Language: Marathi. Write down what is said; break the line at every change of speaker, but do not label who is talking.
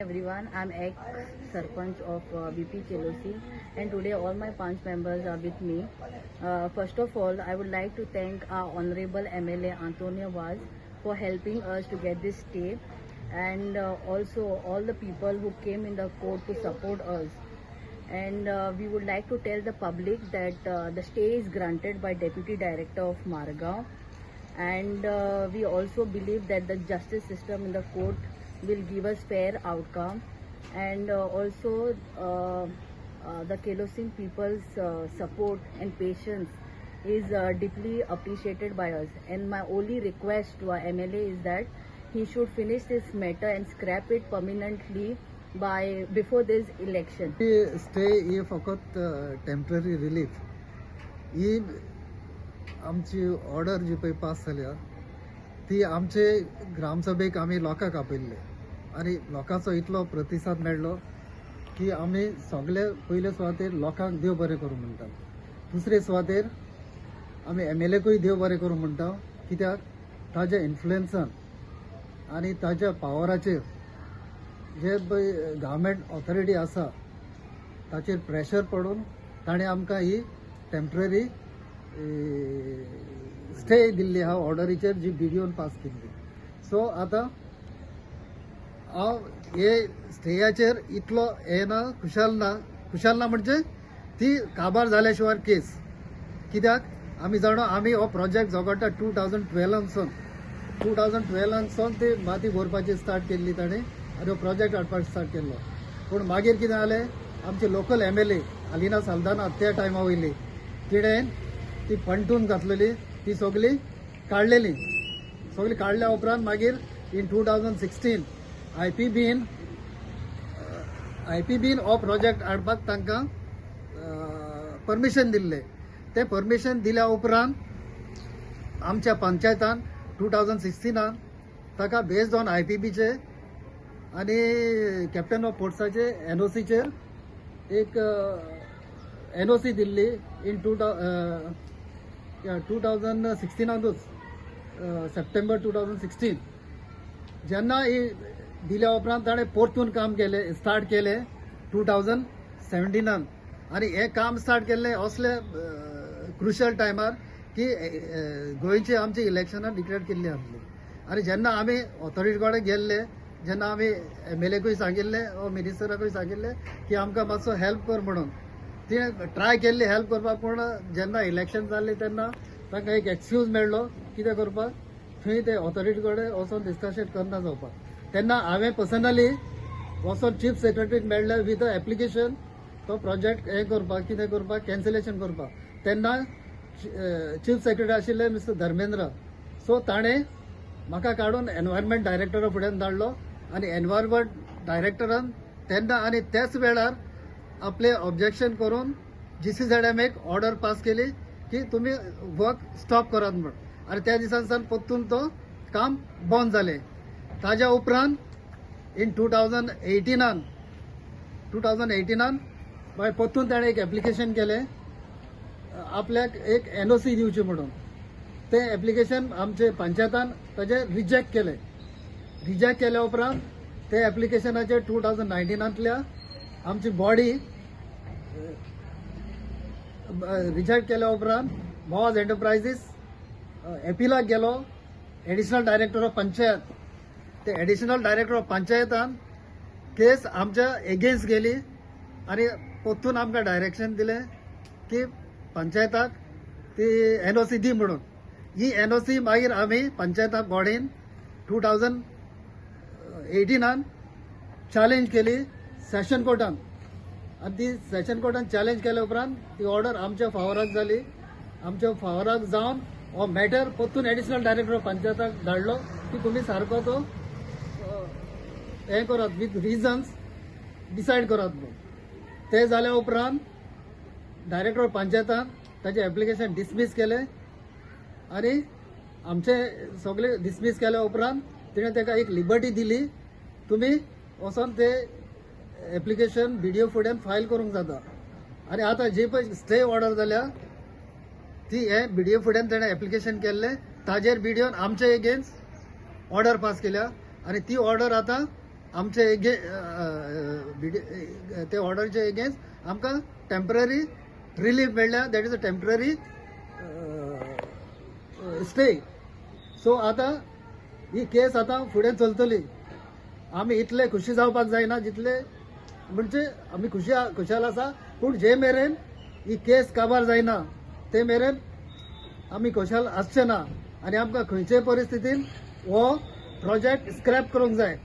everyone. I'm ex-Sarpanch of BP Chelosi, and today all my Panch members are with me. First of all, I would like to thank our Honorable MLA Antonio Vaz for helping us to get this stay, and also all the people who came in the court to support us. And we would like to tell the public that the stay is granted by Deputy Director of Margao, and we also believe that the justice system in the court will give us fair outcome, and also the Kelosin people's support and patience is deeply appreciated by us. And my only request to our MLA is that he should finish this matter and scrap it permanently by before this election.
Stay ही फकत टेम्पररी रिलीफ ही आमची ऑर्डर जी पळय पास जाल्या ती आमचे ग्रामसभेक आमी लोकांक आपयल्ले आनी लोकांचो इतलो प्रतिसाद मेळ्ळो की आमी सगळे पयले सुवातेर लोकांक देव बरें करूं म्हणटा. दुसरे सुवातेर आमी MLAकूय देव बरें करूं म्हणटा, कित्याक ताज्या इन्फ्लुएन्सान आनी ताज्या पावराचेर जे पळय गव्हर्मेंट ऑथॉरिटी आसा ताचेर प्रेशर पडून ताणें आमकां ही टेम्पररी स्टे दिल्ली ह्या ऑर्डरीचेर जी BDOन पास केल्ली. सो आतां हांव हे स्टेयाचेर इतलो हे ना खुशाल ना म्हणजे ती काबार जाल्या शिवाय केस. कित्याक आमी जाणो आमी हो प्रोजेक्ट झगडटा 2012 ती माती भरपाची स्टार्ट केल्ली ताणें आनी हो प्रोजेक्ट हाडपाक स्टार्ट केल्लो. पूण मागीर कितें जालें, आमचे लोकल MLA अलिना साल्दाना त्या टायमा वयली तिणें ती पंटून घातलेली, ती सगळी काडलेली. सगळी काडल्या उपरांत मागीर इन 2016 IPBन हो प्रोजेक्ट हाडपाक तांकां परमिशन दिल्लें. ते परमिशन दिल्या उपरांत आमच्या पंचायतान 2016 ताका बेस्ड ऑन IPBचे आनी कॅप्टन ऑफ पोर्ट्साचे NOCचेर एक NOC दिल्ली इन 2016 सप्टेंबर 2016. जेन्ना ही दिल्या उपरांत ताणें परतून काम केलें, स्टार्ट केलें 2017 आनी हें काम स्टार्ट केल्लें असले क्रुशल टायमार की गोंयची आमची इलेक्शनां डिक्लेअर केल्ली आसली. आनी जेन्ना आमी ऑथॉरिटी कडेन गेल्ले, जेन्ना आमी MLAकूय सांगिल्लें वा मिनिस्टराकूय सांगिल्लें की आमकां मातसो हेल्प कर म्हणून, तिणें ट्राय केल्ली हेल्प करपाक. पूण जेन्ना इलेक्शन जाल्ली तेन्ना तांकां एक एक्सक्यूज मेळ्ळो कितें करपाक, थंय ते ऑथॉरिटी कडेन वचोन डिस्कशन करना जावपाक. तेन्ना हांवें पर्सनली वचोन चीफ सेक्रेटरीक मेळ्ळें विथ एप्लिकेशन तो प्रोजेक्ट हें करपाक, कितें करपाक, कॅन्सलेशन करपाक. तेन्ना चीफ सेक्रेटरी आशिल्ले मिस्टर धर्मेंद्र. सो ताणें म्हाका काडून एनवायरमेंट डायरेक्टरा फुड्यान धाडलो आनी एनवायरमेंट डायरेक्टरान तेन्ना आनी त्याच वेळार आपले ऑब्जेक्शन करून GCZM एक ऑर्डर पास केली की तुमी वर्क स्टॉप करात म्हण. आनी त्या दिसान परतून तो काम बंद जालें. ताज्या उपरांत इन 2018 मागीर परतून ताणें एक एप्लिकेशन केलें आपल्याक एक NOC दिवचें म्हणून. ते एप्लिकेशन आमचे पंचायतान ताजें रिजेक्ट केलें. रिजेक्ट केल्या उपरांत ते एप्लिकेशनाचेर 2019 आमची बॉडी रिजेक्ट केल्या उपरांत मोवाज एंटरप्रायझीस एपिलाक गेलो. एडिशनल डायरेक्टर ऑफ पंचायत, ते एडिशनल डायरेक्टर ऑफ पंचायतान केस आमच्या एगेन्स्ट गेली आनी परतून आमकां डायरेक्शन दिलें की पंचायताक ती NOC दी म्हणून. ही NOC मागीर आमी पंचायता बॉडीन 2018 चॅलेंज केली सेशन कोर्टान. आनी ती सेशन कोर्टान चॅलेंज केल्या उपरांत ती ऑर्डर आमच्या फावराक जाली. आमच्या फावराक जावन हो मॅटर परतून एडिशनल डायरेक्टर ऑफ पंचायताक धाडलो की तुमी सारको तो हें करात विथ रिजन्स डिसायड करात म्हणून. ते जाल्या उपरांत डायरेक्टर ऑफ पंचायतान ताचें एप्लिकेशन डिसमीस केलें आनी आमचे सगळे डिसमीस केल्या उपरांत तिणें ताका एक लिबर्टी दिली, तुमी वचोन ते एप्लिकेशन BDO फुड्यान फायल करूंक जाता. आनी आतां जे पळय स्टे ऑर्डर जाल्या ती हे BDO फुड्यान ताणें एप्लिकेशन केल्लें, ताजेर BDOन आमचे एगेन्स्ट ऑर्डर पास केल्या आनी ती ऑर्डर आतां आमचे ते ऑर्डरचे एगेन्स्ट आमकां टेम्पररी रिलीफ मेळ्ळ्या. That is a temporary stay. So आतां ही केस आतां फुडें चलतली. आमी इतले खुशी जावपाक जायना जितले म्हणजे आमी खुशाल आसा, पूण जे मेरेन ही केस काबार जायना ते मेरेन आमी खुशाल आसचे ना. आनी आमकां खंयचेय परिस्थितीन हो प्रोजेक्ट स्क्रॅप करूंक जाय.